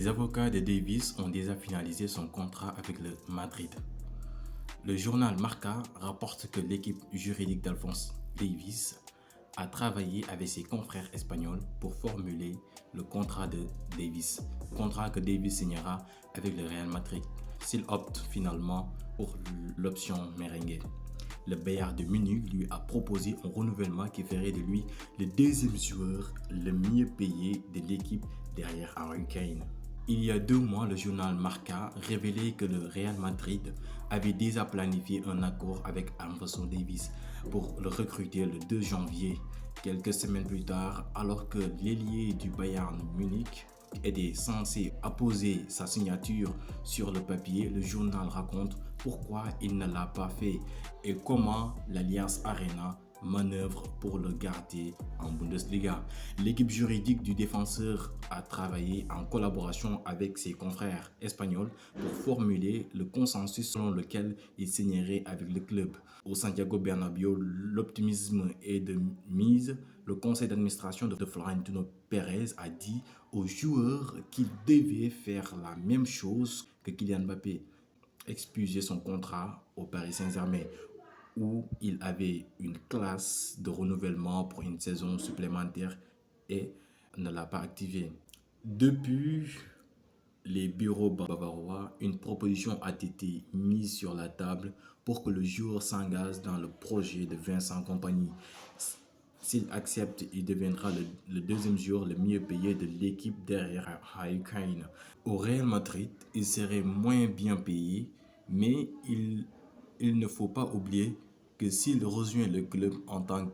Les avocats de Davis ont déjà finalisé son contrat avec le Madrid. Le journal Marca rapporte que l'équipe juridique d'Alphonso Davies a travaillé avec ses confrères espagnols pour formuler le contrat de Davies, contrat que Davies signera avec le Real Madrid s'il opte finalement pour l'option merengue. Le Bayern de Munich lui a proposé un renouvellement qui ferait de lui le deuxième joueur le mieux payé de l'équipe derrière Harry Kane. Il y a 2 mois, le journal Marca révélait que le Real Madrid avait déjà planifié un accord avec Alphonso Davies pour le recruter le 2 janvier. Quelques semaines plus tard, alors que l'ailier du Bayern Munich était censé apposer sa signature sur le papier, le journal raconte pourquoi il ne l'a pas fait et comment l'Allianz Arena manœuvre pour le garder en Bundesliga. L'équipe juridique du défenseur a travaillé en collaboration avec ses confrères espagnols pour formuler le consensus selon lequel il signerait avec le club. Au Santiago Bernabéu, l'optimisme est de mise. Le conseil d'administration de Florentino Pérez a dit aux joueurs qu'il devait faire la même chose que Kylian Mbappé, expuser son contrat au Paris Saint-Germain, où il avait une classe de renouvellement pour une saison supplémentaire et ne l'a pas activé. Depuis les bureaux bavarois, une proposition a été mise sur la table pour que le joueur s'engage dans le projet de Vincent Kompany. S'il accepte, il deviendra le deuxième joueur le mieux payé de l'équipe derrière Harry Kane. Au Real Madrid, il serait moins bien payé, mais il ne faut pas oublier que s'il rejoint le club en tant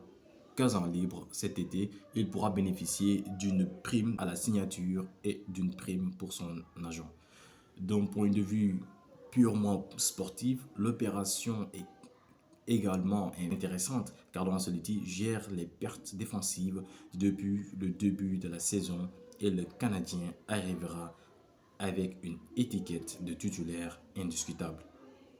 qu'agent libre cet été, il pourra bénéficier d'une prime à la signature et d'une prime pour son agent. D'un point de vue purement sportif, l'opération est également intéressante car Don Ancelotti gère les pertes défensives depuis le début de la saison et le Canadien arrivera avec une étiquette de titulaire indiscutable.